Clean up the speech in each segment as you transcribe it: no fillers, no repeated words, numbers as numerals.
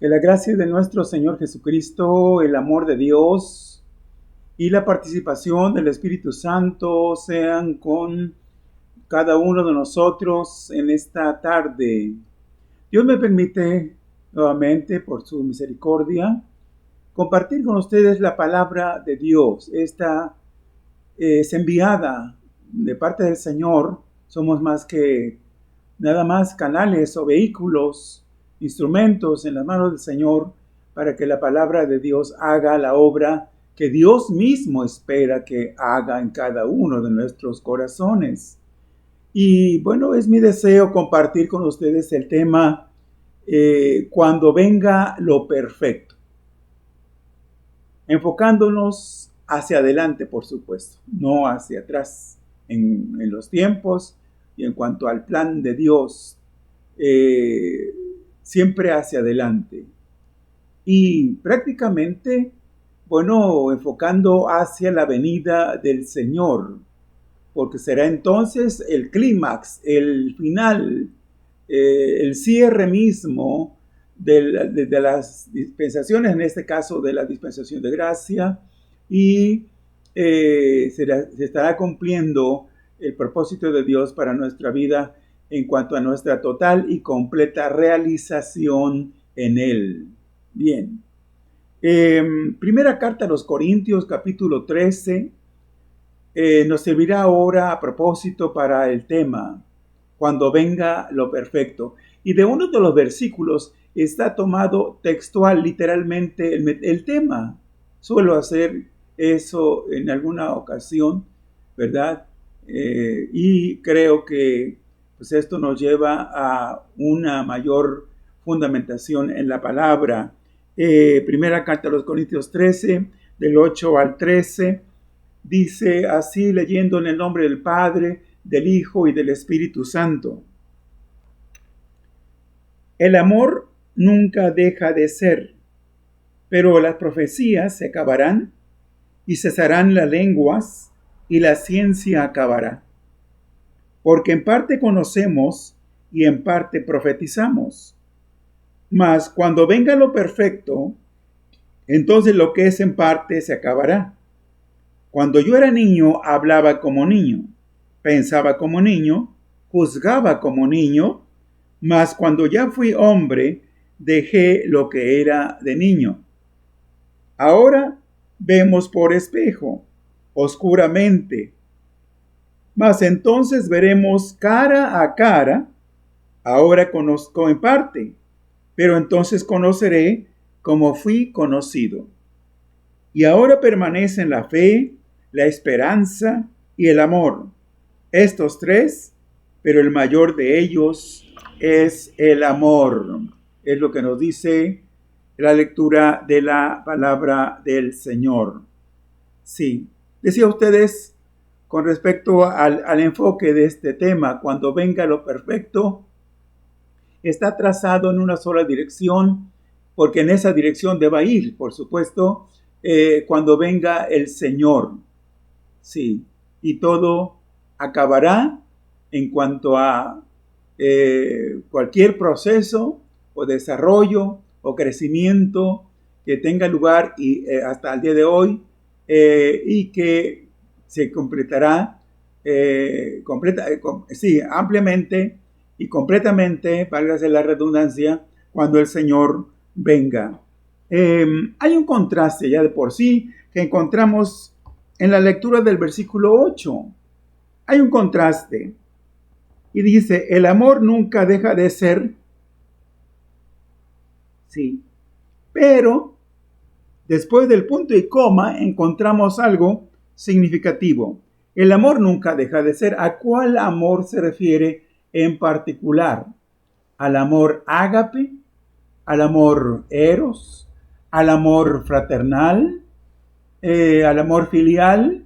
Que la gracia de nuestro Señor Jesucristo, el amor de Dios y la participación del Espíritu Santo sean con cada uno de nosotros en esta tarde. Dios me permite nuevamente, por su misericordia, compartir con ustedes la palabra de Dios. Esta es enviada de parte del Señor. Somos más que nada más canales o vehículos, instrumentos en las manos del Señor para que la palabra de Dios haga la obra que Dios mismo espera que haga en cada uno de nuestros corazones. Y bueno, es mi deseo compartir con ustedes el tema cuando venga lo perfecto, enfocándonos hacia adelante, por supuesto, no hacia atrás en los tiempos y en cuanto al plan de Dios, siempre hacia adelante. Y prácticamente, bueno, enfocando hacia la venida del Señor, porque será entonces el clímax, el final, el cierre mismo de las dispensaciones, en este caso de la dispensación de gracia, y se estará cumpliendo el propósito de Dios para nuestra vida en cuanto a nuestra total y completa realización en Él. Bien. Primera carta a los Corintios, capítulo 13, nos servirá ahora a propósito para el tema, cuando venga lo perfecto. Y de uno de los versículos está tomado textual, literalmente, el tema. Suelo hacer eso en alguna ocasión, ¿verdad? Y creo que pues esto nos lleva a una mayor fundamentación en la palabra. Primera carta a los Corintios 13, del 8 al 13, dice así, leyendo en el nombre del Padre, del Hijo y del Espíritu Santo. El amor nunca deja de ser, pero las profecías se acabarán y cesarán las lenguas y la ciencia acabará. Porque en parte conocemos y en parte profetizamos. Mas cuando venga lo perfecto, entonces lo que es en parte se acabará. Cuando yo era niño, hablaba como niño, pensaba como niño, juzgaba como niño, mas cuando ya fui hombre, dejé lo que era de niño. Ahora vemos por espejo, oscuramente, mas entonces veremos cara a cara. Ahora conozco en parte, pero entonces conoceré como fui conocido. Y ahora permanecen la fe, la esperanza y el amor. Estos tres, pero el mayor de ellos es el amor. Es lo que nos dice la lectura de la palabra del Señor. Sí, decía ustedes con respecto al enfoque de este tema, cuando venga lo perfecto, está trazado en una sola dirección, porque en esa dirección deba ir, por supuesto, cuando venga el Señor. Sí, y todo acabará en cuanto a cualquier proceso o desarrollo o crecimiento que tenga lugar y, hasta el día de hoy, y que se completará ampliamente y completamente, válgase la redundancia, cuando el Señor venga. Hay un contraste ya de por sí que encontramos en la lectura del versículo 8. Hay un contraste. Y dice, el amor nunca deja de ser. Sí. Pero, después del punto y coma, encontramos algo significativo. El amor nunca deja de ser. ¿A cuál amor se refiere en particular? ¿Al amor ágape? ¿Al amor eros? ¿Al amor fraternal? ¿Al amor filial?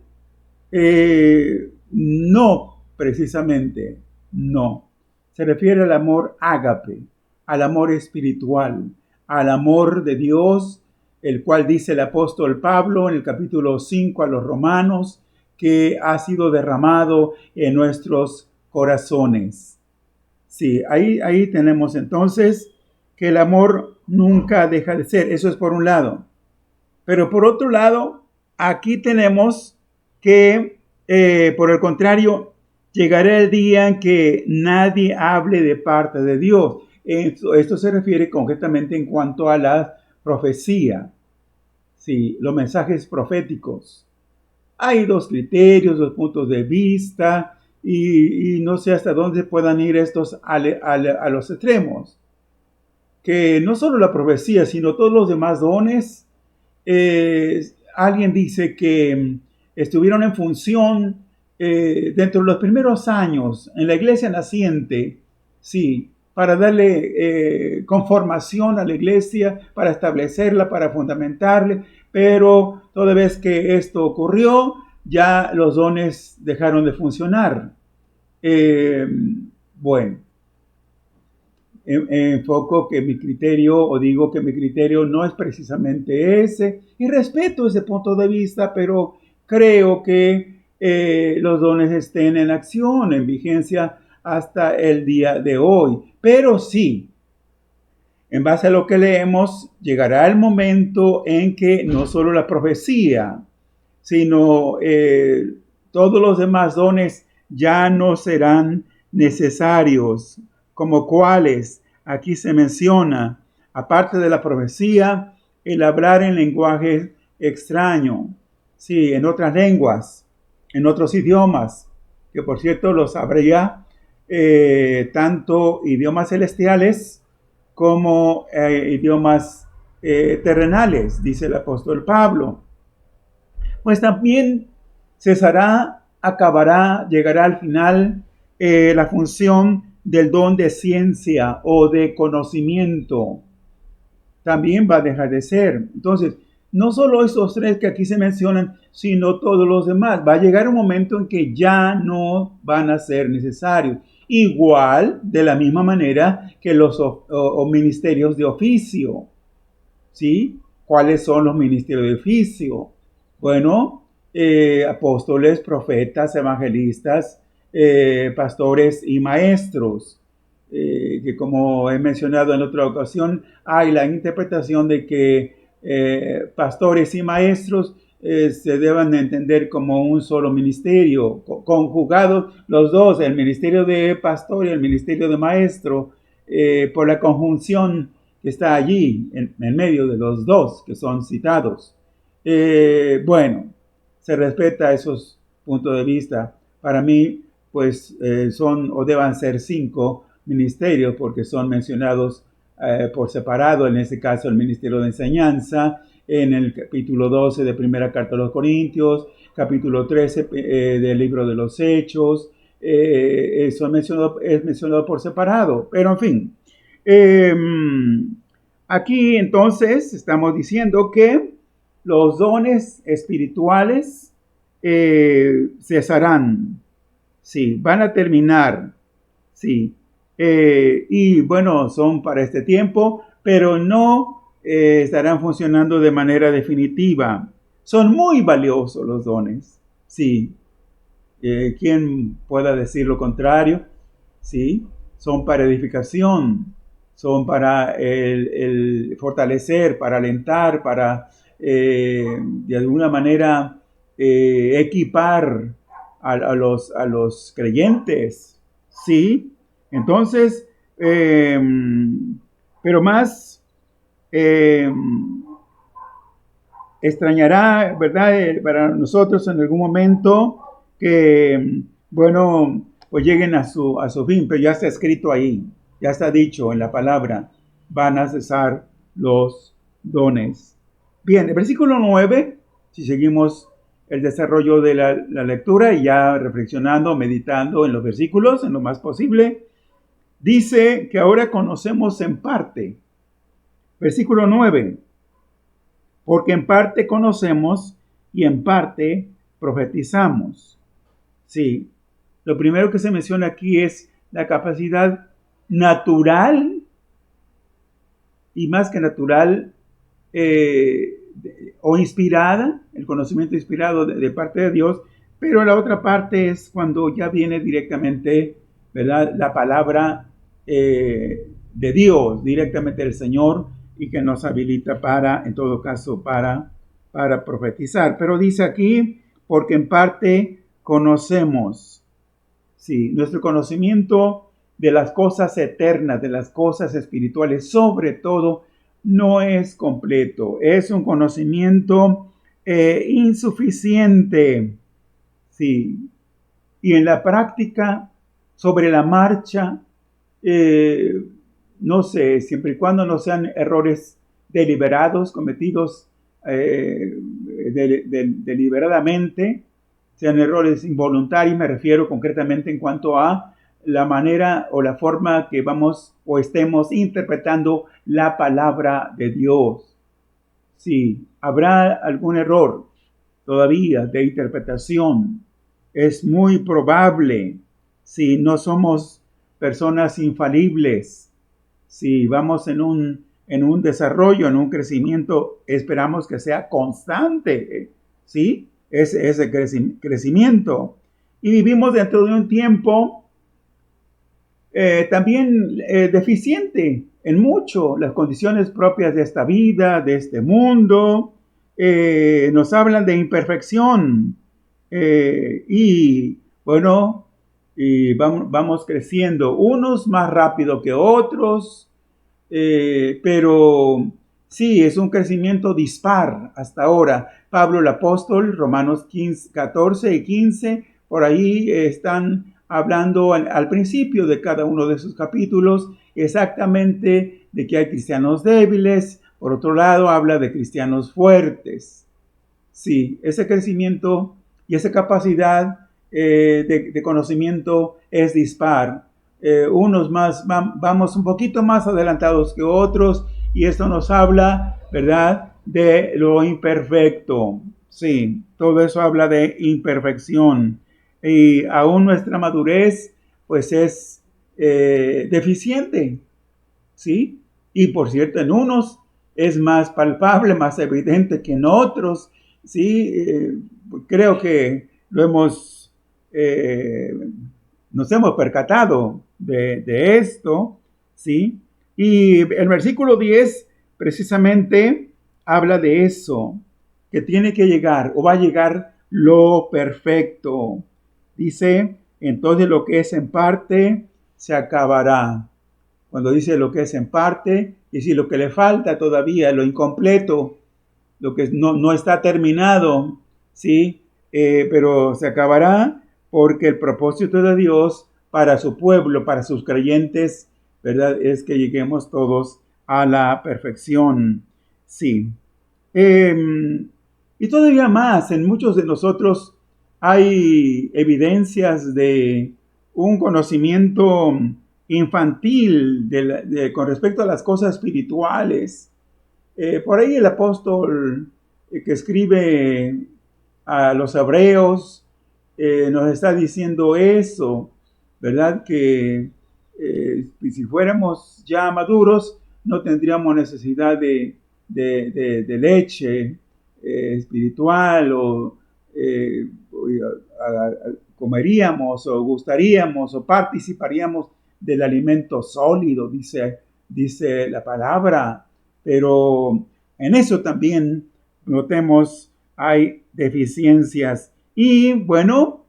No, precisamente, no. Se refiere al amor ágape, al amor espiritual, al amor de Dios, el cual dice el apóstol Pablo en el capítulo 5 a los Romanos, que ha sido derramado en nuestros corazones. Sí, ahí tenemos entonces que el amor nunca deja de ser. Eso es por un lado. Pero por otro lado, aquí tenemos que, por el contrario, llegará el día en que nadie hable de parte de Dios. Esto se refiere concretamente en cuanto a la profecía, sí, los mensajes proféticos. Hay dos criterios, dos puntos de vista, y no sé hasta dónde puedan ir estos a los extremos. Que no solo la profecía, sino todos los demás dones, alguien dice que estuvieron en función dentro de los primeros años en la iglesia naciente, sí, para darle conformación a la iglesia, para establecerla, para fundamentarle, pero toda vez que esto ocurrió, ya los dones dejaron de funcionar. Bueno, enfoco que mi criterio, o digo que mi criterio no es precisamente ese, y respeto ese punto de vista, pero creo que los dones estén en acción, en vigencia hasta el día de hoy. Pero sí, en base a lo que leemos, llegará el momento en que no solo la profecía, sino todos los demás dones ya no serán necesarios. Como cuáles, aquí se menciona, aparte de la profecía, el hablar en lenguaje extraño, sí, en otras lenguas, en otros idiomas, que por cierto los habría tanto idiomas celestiales como idiomas terrenales, dice el apóstol Pablo. Pues también cesará, acabará, llegará al final la función del don de ciencia o de conocimiento. También va a dejar de ser. Entonces, no solo estos tres que aquí se mencionan, sino todos los demás. Va a llegar un momento en que ya no van a ser necesarios. Igual, de la misma manera que los ministerios de oficio. ¿Sí? ¿Cuáles son los ministerios de oficio? Bueno, apóstoles, profetas, evangelistas, pastores y maestros, que como he mencionado en otra ocasión, hay la interpretación de que pastores y maestros se deben de entender como un solo ministerio, conjugados los dos, el ministerio de pastor y el ministerio de maestro, por la conjunción que está allí, en medio de los dos que son citados. Bueno, se respeta esos puntos de vista. Para mí, pues son o deban ser 5 ministerios porque son mencionados por separado, en este caso el ministerio de enseñanza, en el capítulo 12 de primera carta a los Corintios, capítulo 13 del libro de los Hechos, es mencionado por separado, pero en fin. Aquí entonces estamos diciendo que los dones espirituales cesarán, sí, van a terminar, sí, y bueno, son para este tiempo, pero no estarán funcionando de manera definitiva. Son muy valiosos los dones, sí. ¿Quién pueda decir lo contrario? Sí, son para edificación, son para el fortalecer, para alentar, para de alguna manera equipar a los creyentes, ¿sí? Entonces, pero más extrañará, ¿verdad? Para nosotros en algún momento que, bueno, pues lleguen a su fin, pero ya está escrito ahí, ya está dicho en la palabra, van a cesar los dones. Bien, el versículo 9, si seguimos el desarrollo de la lectura y ya reflexionando, meditando en los versículos, en lo más posible, dice que ahora conocemos en parte. Versículo 9, porque en parte conocemos y en parte profetizamos. Sí, lo primero que se menciona aquí es la capacidad natural y más que natural o inspirada, el conocimiento inspirado de parte de Dios, pero la otra parte es cuando ya viene directamente, ¿verdad?, la palabra de Dios, directamente del Señor, y que nos habilita para, en todo caso, para profetizar. Pero dice aquí, porque en parte conocemos. Sí, nuestro conocimiento de las cosas eternas, de las cosas espirituales, sobre todo, no es completo. Es un conocimiento insuficiente. Sí, y en la práctica, sobre la marcha, eh, no sé, siempre y cuando no sean errores deliberados, cometidos deliberadamente, sean errores involuntarios, me refiero concretamente en cuanto a la manera o la forma que vamos o estemos interpretando la palabra de Dios. Si habrá algún error todavía de interpretación, es muy probable si no somos personas infalibles, si vamos en un desarrollo, en un crecimiento, esperamos que sea constante, ¿sí? Ese crecimiento. Y vivimos dentro de un tiempo también deficiente en mucho, las condiciones propias de esta vida, de este mundo, nos hablan de imperfección y bueno, y vamos creciendo, unos más rápido que otros, pero sí, es un crecimiento dispar hasta ahora. Pablo el apóstol, Romanos 15, 14 y 15, por ahí están hablando al principio de cada uno de sus capítulos exactamente de que hay cristianos débiles. Por otro lado, habla de cristianos fuertes. Sí, ese crecimiento y esa capacidad de conocimiento es dispar. Unos más vamos un poquito más adelantados que otros, y esto nos habla, ¿verdad?, de lo imperfecto. Sí, todo eso habla de imperfección. Y aún nuestra madurez, pues es deficiente, ¿sí? Y por cierto, en unos es más palpable, más evidente que en otros, ¿sí? Creo que nos hemos percatado de esto, ¿sí? Y el versículo 10 precisamente habla de eso, que tiene que llegar o va a llegar lo perfecto. Dice, entonces lo que es en parte se acabará. Cuando dice lo que es en parte, y si lo que le falta todavía, lo incompleto, lo que no está terminado, ¿sí? Pero se acabará porque el propósito de Dios para su pueblo, para sus creyentes, ¿verdad?, es que lleguemos todos a la perfección, sí. Y todavía más, en muchos de nosotros hay evidencias de un conocimiento infantil con respecto a las cosas espirituales. Por ahí el apóstol que escribe a los hebreos nos está diciendo eso, ¿verdad? Que si fuéramos ya maduros, no tendríamos necesidad de leche espiritual o comeríamos o gustaríamos o participaríamos del alimento sólido, dice la palabra. Pero en eso también notemos hay deficiencias. Y bueno,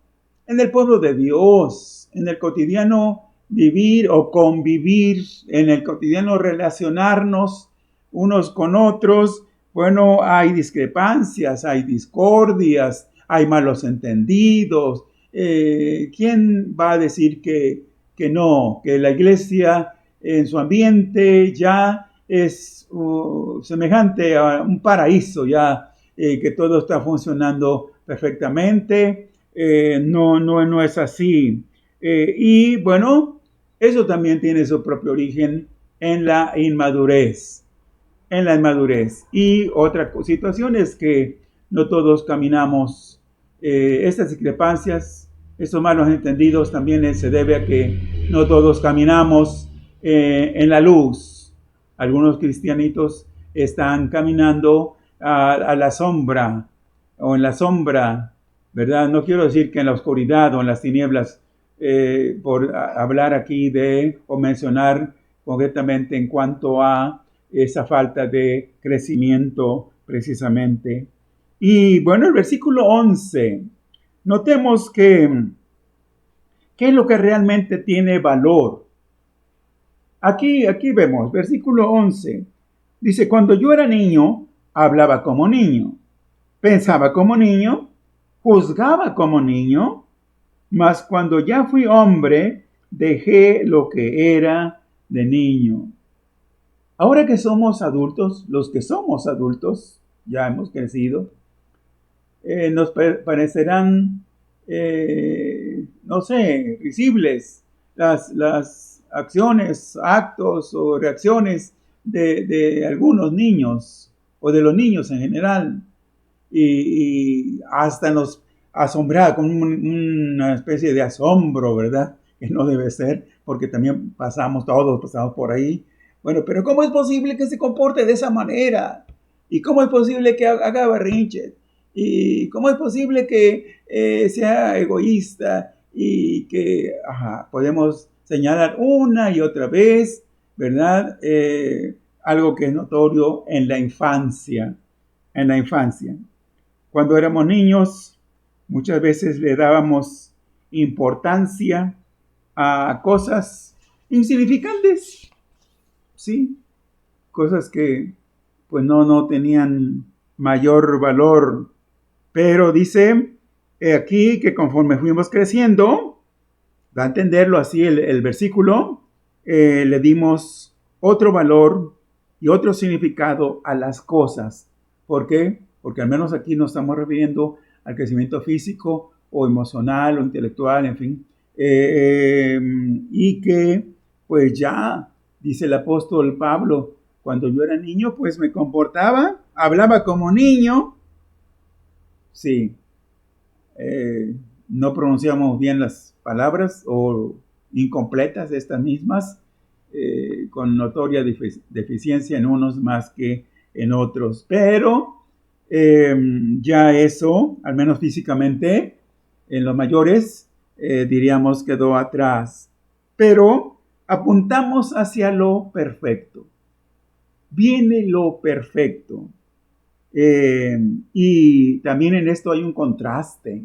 en el pueblo de Dios, en el cotidiano vivir o convivir, en el cotidiano relacionarnos unos con otros, bueno, hay discrepancias, hay discordias, hay malos entendidos. ¿Quién va a decir que no? Que la iglesia en su ambiente ya es semejante a un paraíso, ya que todo está funcionando perfectamente. No es así. Y bueno, eso también tiene su propio origen en la inmadurez. Y otra situación es que no todos caminamos. Estas discrepancias, estos malos entendidos también se debe a que no todos caminamos en la luz. Algunos cristianitos están caminando a la sombra o en la sombra, ¿verdad? No quiero decir que en la oscuridad o en las tinieblas, por hablar aquí o mencionar concretamente en cuanto a esa falta de crecimiento precisamente. Y bueno, el versículo 11, notemos que ¿qué es lo que realmente tiene valor? Aquí vemos, versículo 11, dice, cuando yo era niño, hablaba como niño, pensaba como niño, juzgaba como niño, mas cuando ya fui hombre, dejé lo que era de niño. Ahora que somos adultos, los que somos adultos, ya hemos crecido, nos parecerán, no sé, risibles las acciones, actos o reacciones de algunos niños o de los niños en general. Y hasta nos asombraba con una especie de asombro, ¿verdad? Que no debe ser, porque también todos pasamos por ahí. Bueno, pero ¿cómo es posible que se comporte de esa manera? ¿Y cómo es posible que haga berrinches? ¿Y cómo es posible que sea egoísta? Y que podemos señalar una y otra vez, ¿verdad? Algo que es notorio en la infancia. En la infancia. Cuando éramos niños, muchas veces le dábamos importancia a cosas insignificantes, ¿sí? Cosas que pues no tenían mayor valor. Pero dice aquí que conforme fuimos creciendo, da a entenderlo así el versículo, le dimos otro valor y otro significado a las cosas. ¿Por qué? Porque al menos aquí nos estamos refiriendo al crecimiento físico o emocional o intelectual, en fin. Y que pues ya, dice el apóstol Pablo, cuando yo era niño pues me comportaba, hablaba como niño. Sí, no pronunciamos bien las palabras o incompletas de estas mismas, con notoria deficiencia en unos más que en otros. Pero ya eso, al menos físicamente, en los mayores, diríamos quedó atrás. Pero apuntamos hacia lo perfecto. Viene lo perfecto. Y también en esto hay un contraste.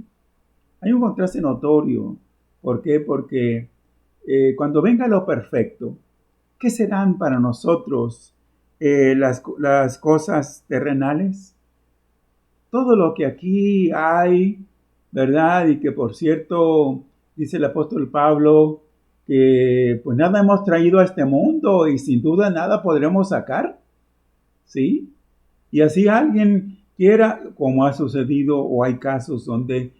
Hay un contraste notorio. ¿Por qué? Porque cuando venga lo perfecto, ¿qué serán para nosotros las cosas terrenales? Todo lo que aquí hay, ¿verdad? Y que por cierto, dice el apóstol Pablo, que pues nada hemos traído a este mundo y sin duda nada podremos sacar, ¿sí? Y así alguien quiera, como ha sucedido o hay casos donde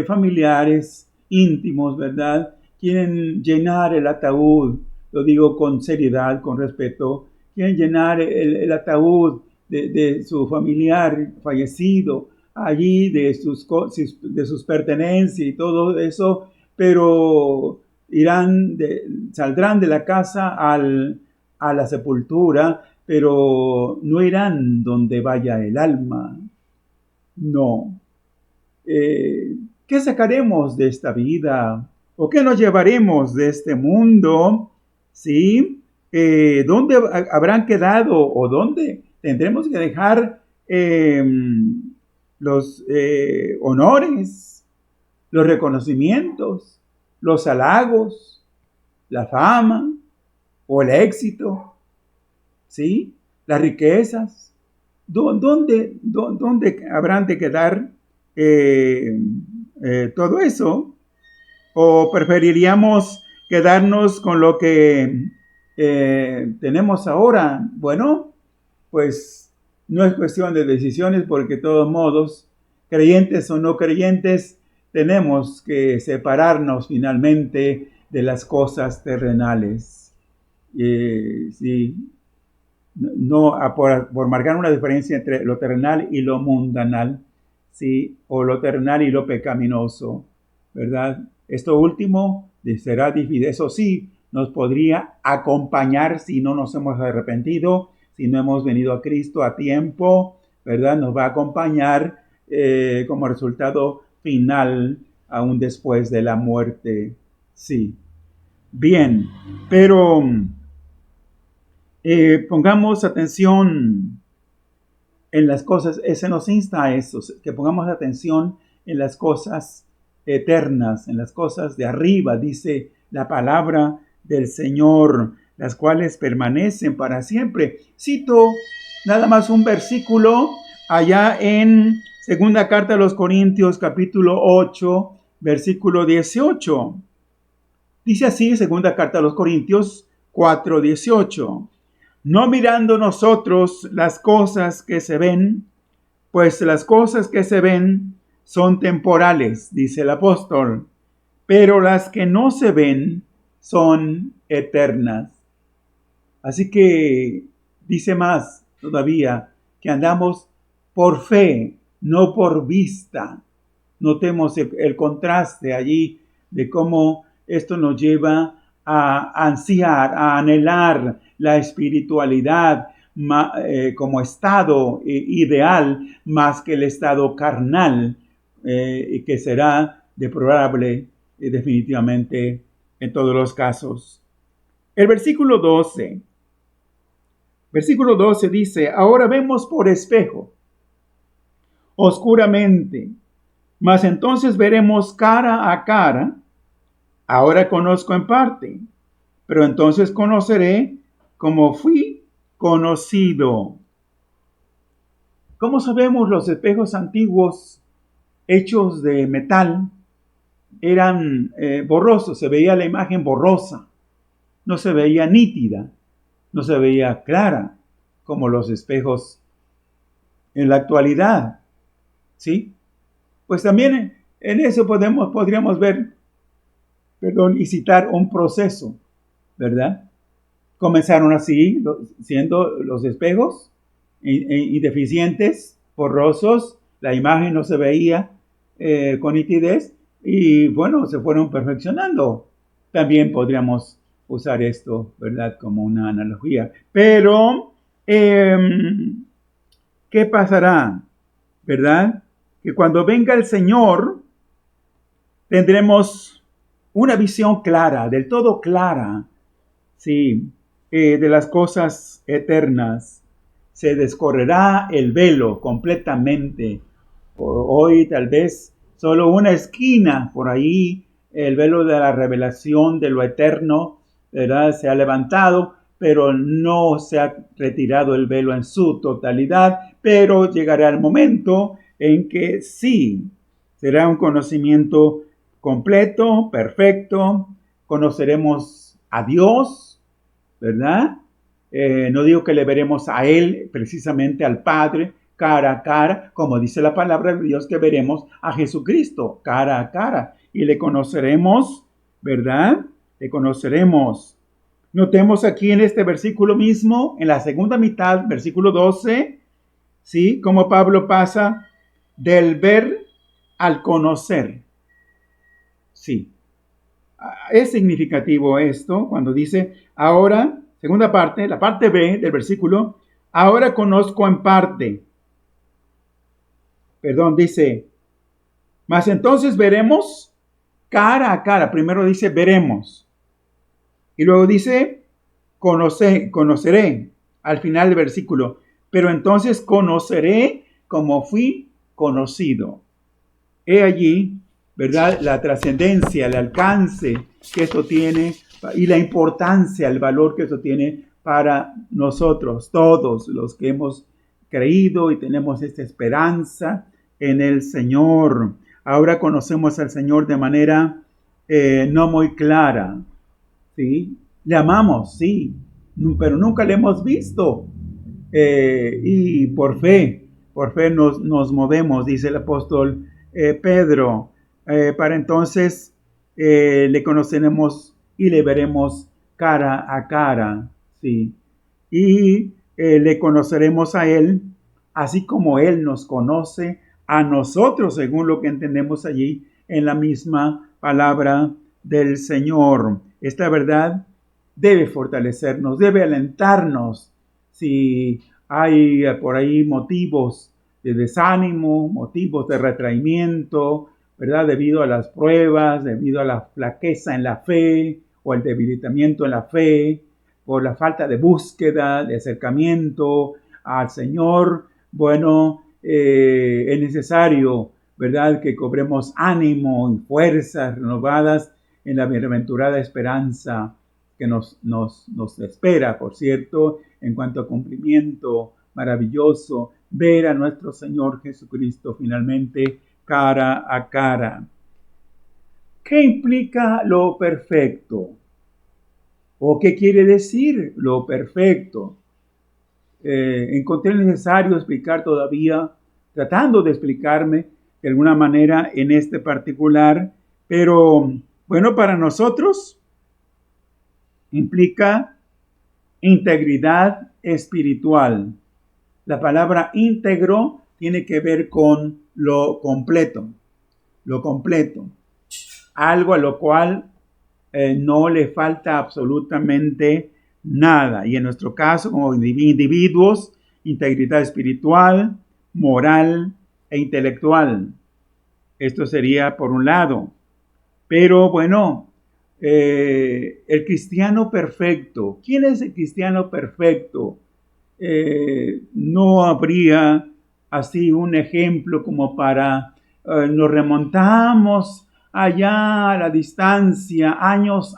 familiares íntimos, ¿verdad? Quieren llenar el ataúd, lo digo con seriedad, con respeto, quieren llenar el ataúd de su familiar fallecido, allí de sus pertenencias y todo eso, pero saldrán de la casa a la sepultura, pero no irán donde vaya el alma. No. ¿Qué sacaremos de esta vida? ¿O qué nos llevaremos de este mundo? ¿Sí? ¿Dónde habrán quedado o dónde tendremos que dejar los honores, los reconocimientos, los halagos, la fama o el éxito? ¿Sí? Las riquezas. ¿Dónde habrán de quedar todo eso? ¿O preferiríamos quedarnos con lo que tenemos ahora? Bueno, pues no es cuestión de decisiones porque de todos modos, creyentes o no creyentes, tenemos que separarnos finalmente de las cosas terrenales. Sí. No por marcar una diferencia entre lo terrenal y lo mundanal, ¿sí? O lo terrenal y lo pecaminoso, ¿verdad? Esto último será difícil. Eso sí, nos podría acompañar si no nos hemos arrepentido, si no hemos venido a Cristo a tiempo, ¿verdad? Nos va a acompañar como resultado final, aún después de la muerte, sí. Bien, pero Pongamos atención en las cosas, se nos insta a eso, que pongamos atención en las cosas eternas, en las cosas de arriba, dice la palabra del Señor, las cuales permanecen para siempre. Cito nada más un versículo allá en segunda carta a los Corintios, capítulo 8, versículo 18. Dice así, segunda carta a los Corintios 4:18. No mirando nosotros las cosas que se ven, pues las cosas que se ven son temporales, dice el apóstol, pero las que no se ven son eternas. Así que dice más todavía, que andamos por fe, no por vista. Notemos el contraste allí de cómo esto nos lleva a ansiar, a anhelar la espiritualidad como estado ideal más que el estado carnal, que será deplorable definitivamente en todos los casos. El versículo 12 dice, ahora vemos por espejo, oscuramente, mas entonces veremos cara a cara. Ahora conozco en parte, pero entonces conoceré como fui conocido. ¿Cómo sabemos? Los espejos antiguos hechos de metal eran borrosos, se veía la imagen borrosa, no se veía nítida, no se veía clara como los espejos en la actualidad, ¿sí? Pues también en eso podríamos ver, y citar un proceso, ¿verdad? Comenzaron así, siendo los espejos indeficientes, borrosos, la imagen no se veía con nitidez, y bueno, se fueron perfeccionando. También podríamos usar esto, ¿verdad? Como una analogía. Pero, ¿qué pasará? ¿Verdad? Que cuando venga el Señor, tendremos una visión clara, del todo clara, sí, de las cosas eternas. Se descorrerá el velo completamente. Hoy tal vez solo una esquina por ahí, el velo de la revelación de lo eterno, ¿verdad? Se ha levantado, pero no se ha retirado el velo en su totalidad, pero llegará el momento en que sí, será un conocimiento completo, perfecto, conoceremos a Dios, ¿verdad? No digo que le veremos a Él, precisamente al Padre, cara a cara, como dice la palabra de Dios, que veremos a Jesucristo cara a cara y le conoceremos, ¿verdad? Le conoceremos. Notemos aquí en este versículo mismo, en la segunda mitad, versículo 12, ¿sí? Cómo Pablo pasa del ver al conocer. Sí. Es significativo esto cuando dice, ahora, segunda parte, la parte B del versículo, ahora conozco en parte. Dice, mas entonces veremos cara a cara. Primero dice veremos. Y luego dice conoceré al final del versículo. Pero entonces conoceré como fui conocido. He allí, ¿verdad? La trascendencia, el alcance que esto tiene y la importancia, el valor que esto tiene para nosotros, todos los que hemos creído y tenemos esta esperanza en el Señor. Ahora conocemos al Señor de manera no muy clara, ¿sí? Le amamos, sí, pero nunca le hemos visto. Y por fe nos movemos, dice el apóstol Pedro, para entonces le conoceremos y le veremos cara a cara, ¿sí? Y le conoceremos a Él, así como Él nos conoce a nosotros, según lo que entendemos allí en la misma palabra del Señor. Esta verdad debe fortalecernos, debe alentarnos. Si hay por ahí motivos de desánimo, motivos de retraimiento, ¿verdad? Debido a las pruebas, debido a la flaqueza en la fe o el debilitamiento en la fe, por la falta de búsqueda, de acercamiento al Señor, bueno, es necesario, ¿verdad?, que cobremos ánimo y fuerzas renovadas en la bienaventurada esperanza que nos espera, por cierto, en cuanto a cumplimiento maravilloso, ver a nuestro Señor Jesucristo finalmente cara a cara. ¿Qué implica lo perfecto? ¿O qué quiere decir lo perfecto? Encontré necesario explicar todavía, tratando de explicarme de alguna manera en este particular, pero bueno, para nosotros implica integridad espiritual. La palabra íntegro tiene que ver con lo completo, algo a lo cual no le falta absolutamente nada. Y en nuestro caso, como individuos, integridad espiritual, moral e intelectual. Esto sería por un lado. Pero bueno, el cristiano perfecto. ¿Quién es el cristiano perfecto? No habría así un ejemplo como para nos remontamos allá a la distancia, años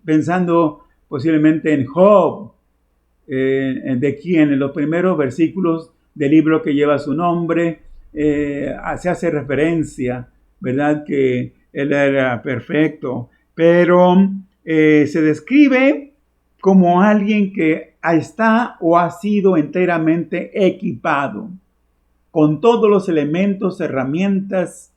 pensando posiblemente en Job, de quien en los primeros versículos del libro que lleva su nombre se hace referencia, ¿verdad?, que él era perfecto, pero se describe como alguien que está o ha sido enteramente equipado con todos los elementos, herramientas,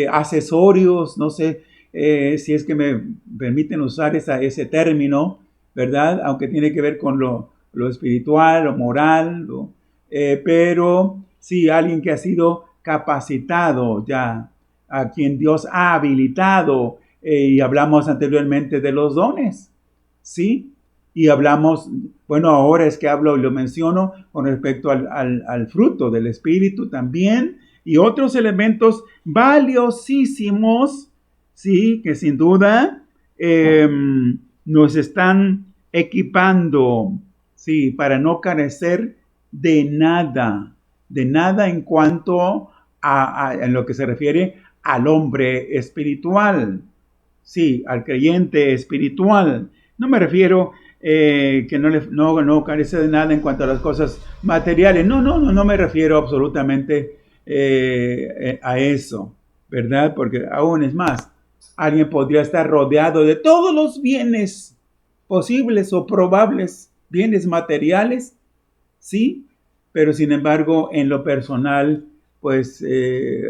accesorios, no sé si es que me permiten usar ese término, ¿verdad? Aunque tiene que ver con lo espiritual, lo moral, pero sí, alguien que ha sido capacitado ya, a quien Dios ha habilitado, y hablamos anteriormente de los dones, ¿sí? Y hablamos, bueno, ahora es que hablo y lo menciono con respecto al fruto del Espíritu también, y otros elementos valiosísimos, sí, que sin duda nos están equipando, sí, para no carecer de nada en cuanto en lo que se refiere al hombre espiritual, sí, al creyente espiritual. No me refiero que no carece de nada en cuanto a las cosas materiales. No me refiero absolutamente a eso, ¿verdad? Porque aún es más, alguien podría estar rodeado de todos los bienes posibles o probables, bienes materiales, ¿sí? Pero sin embargo, en lo personal, pues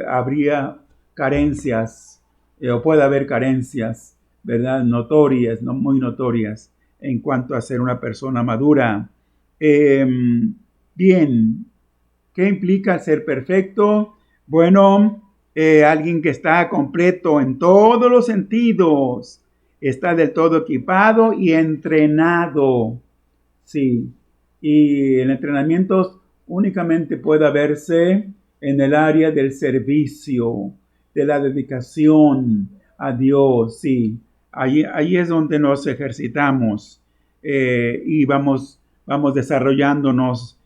habría carencias, o puede haber carencias, ¿verdad?, notorias, no muy notorias, en cuanto a ser una persona madura. Bien, ¿qué implica ser perfecto? Bueno, alguien que está completo en todos los sentidos, está del todo equipado y entrenado, sí. Y el entrenamiento únicamente puede verse en el área del servicio, de la dedicación a Dios, sí. Ahí es donde nos ejercitamos y vamos desarrollándonos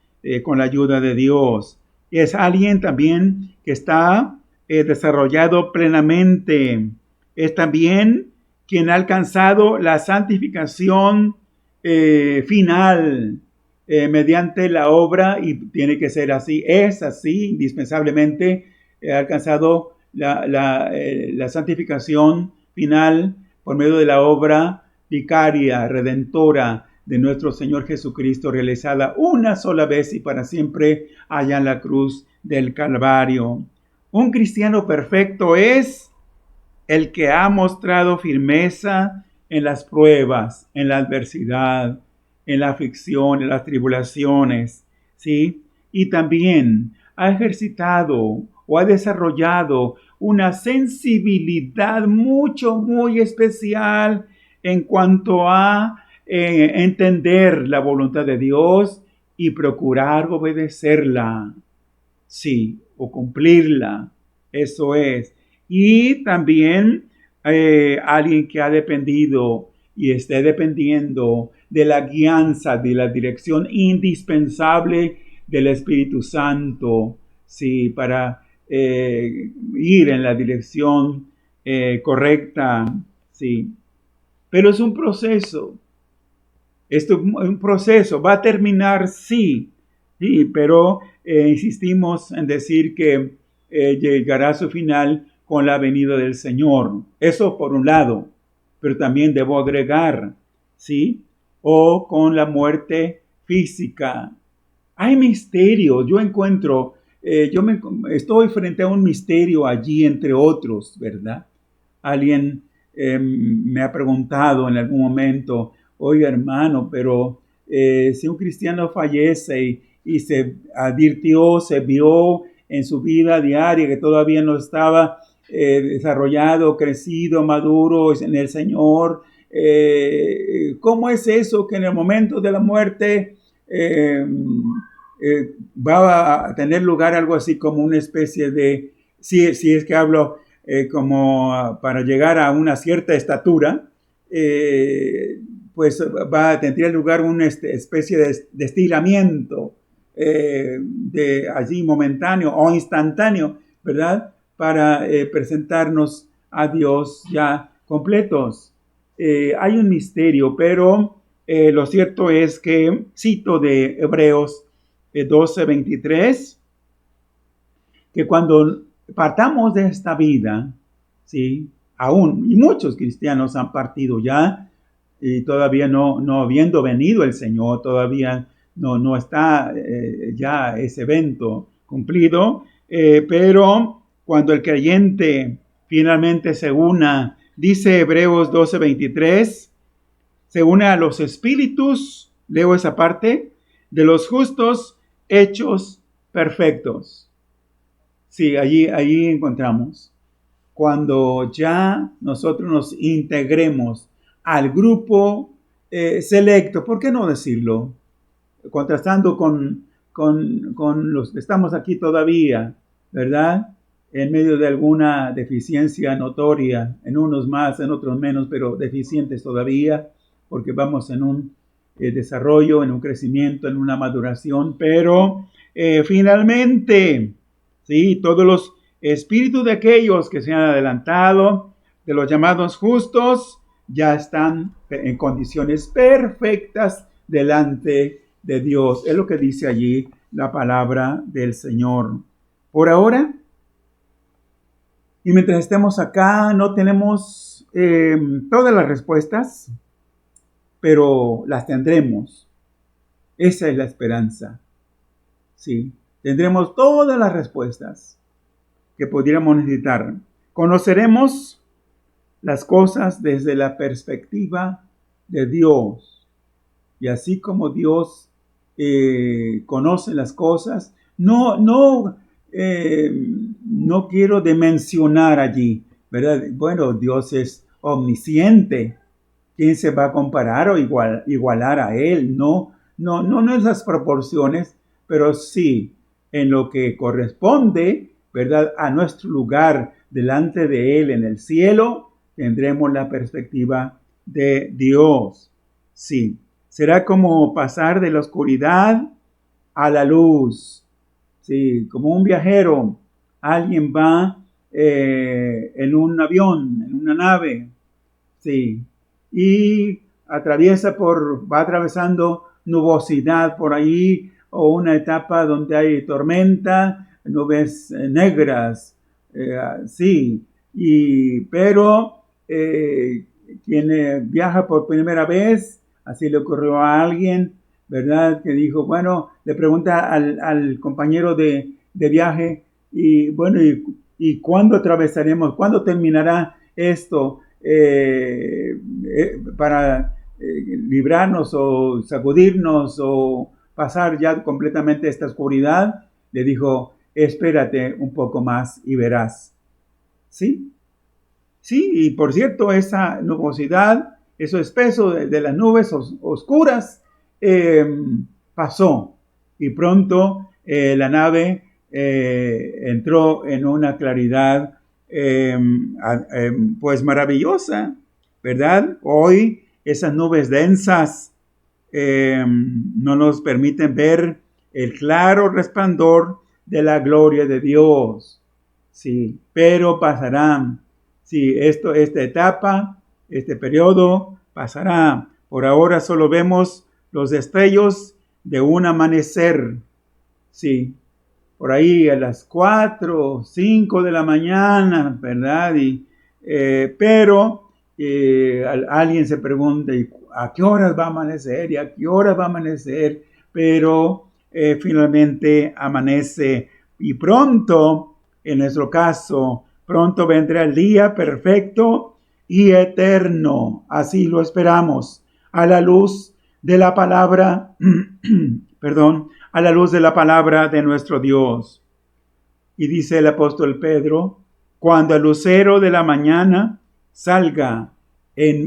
con la ayuda de Dios. Es alguien también que está desarrollado plenamente. Es también quien ha alcanzado la santificación final mediante la obra, y tiene que ser así, es así, indispensablemente ha alcanzado la santificación final por medio de la obra vicaria, redentora de nuestro Señor Jesucristo, realizada una sola vez y para siempre allá en la cruz del Calvario. Un cristiano perfecto es el que ha mostrado firmeza en las pruebas, en la adversidad, en la aflicción, en las tribulaciones, ¿sí? Y también ha ejercitado o ha desarrollado una sensibilidad muy especial en cuanto a entender la voluntad de Dios y procurar obedecerla, sí, o cumplirla, eso es. Y también alguien que ha dependido y esté dependiendo de la guianza, de la dirección indispensable del Espíritu Santo, sí, para ir en la dirección correcta, sí. Pero es un proceso. Esto es un proceso. Va a terminar, sí, sí, pero insistimos en decir que llegará a su final con la venida del Señor. Eso por un lado, pero también debo agregar, ¿sí? O con la muerte física. Hay misterios. Yo encuentro, estoy frente a un misterio allí entre otros, ¿verdad? Alguien me ha preguntado en algún momento, oye hermano, pero si un cristiano fallece y se advirtió, se vio en su vida diaria que todavía no estaba desarrollado, crecido, maduro en el Señor, ¿cómo es eso que en el momento de la muerte va a tener lugar algo así como una especie de, si es que hablo como para llegar a una cierta estatura, pues tendría lugar una especie de estiramiento de allí momentáneo o instantáneo, ¿verdad? Para presentarnos a Dios ya completos. Hay un misterio, pero lo cierto es que cito de Hebreos 12:23, que cuando partamos de esta vida, ¿sí? Aún, y muchos cristianos han partido ya, y todavía no habiendo venido el Señor, todavía no está ya ese evento cumplido, pero cuando el creyente finalmente se una, dice Hebreos 12:23, se une a los espíritus, leo esa parte, de los justos hechos perfectos. Sí, allí encontramos. Cuando ya nosotros nos integremos al grupo selecto, ¿por qué no decirlo? Contrastando con los que estamos aquí todavía, ¿verdad? En medio de alguna deficiencia notoria, en unos más, en otros menos, pero deficientes todavía, porque vamos en un desarrollo, en un crecimiento, en una maduración, pero finalmente, sí, todos los espíritus de aquellos que se han adelantado, de los llamados justos, ya están en condiciones perfectas delante de Dios. Es lo que dice allí la palabra del Señor. Por ahora, y mientras estemos acá, no tenemos todas las respuestas, pero las tendremos. Esa es la esperanza. Sí, tendremos todas las respuestas que pudiéramos necesitar. Conoceremos las cosas desde la perspectiva de Dios. Y así como Dios conoce las cosas, no quiero dimensionar allí, ¿verdad? Bueno, Dios es omnisciente. ¿Quién se va a comparar o igualar a Él? No esas proporciones, pero sí en lo que corresponde, ¿verdad? A nuestro lugar delante de Él en el cielo, tendremos la perspectiva de Dios. Sí, será como pasar de la oscuridad a la luz. Sí, como un viajero, alguien va en un avión, en una nave, sí, y va atravesando nubosidad por ahí, o una etapa donde hay tormenta, nubes negras, sí, pero quien viaja por primera vez, así le ocurrió a alguien, ¿verdad? Que dijo, bueno, le pregunta al compañero de viaje, y bueno, ¿y cuándo atravesaremos? ¿Cuándo terminará esto? Para librarnos o sacudirnos o pasar ya completamente esta oscuridad, le dijo, espérate un poco más y verás. ¿Sí? Sí, y por cierto, esa nubosidad, eso espeso de las nubes oscuras, pasó y pronto la nave entró en una claridad pues maravillosa, ¿verdad? Hoy esas nubes densas no nos permiten ver el claro resplandor de la gloria de Dios. Sí, pero pasarán. Sí, esta etapa, este periodo pasará. Por ahora solo vemos los destellos de un amanecer. Sí, por ahí a las 4, 5 de la mañana, ¿verdad? Pero alguien se pregunta, ¿a qué horas va a amanecer? ¿Y a qué horas va a amanecer? Pero finalmente amanece y pronto, en nuestro caso, pronto vendrá el día perfecto y eterno. Así lo esperamos, a la luz de la palabra, perdón, a la luz de la palabra de nuestro Dios. Y dice el apóstol Pedro, cuando el lucero de la mañana salga,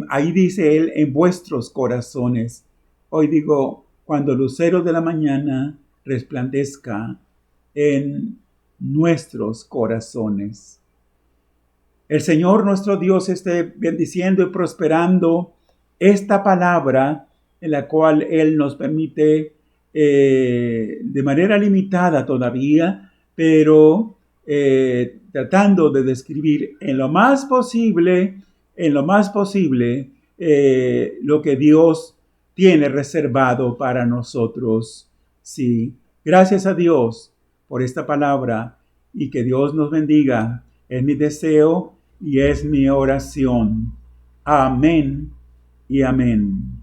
ahí dice él, en vuestros corazones. Hoy digo, cuando el lucero de la mañana resplandezca en nuestros corazones. El Señor nuestro Dios esté bendiciendo y prosperando esta palabra en la cual Él nos permite de manera limitada todavía, pero tratando de describir en lo más posible lo que Dios tiene reservado para nosotros. Sí, gracias a Dios por esta palabra y que Dios nos bendiga. Es mi deseo y es mi oración. Amén y amén.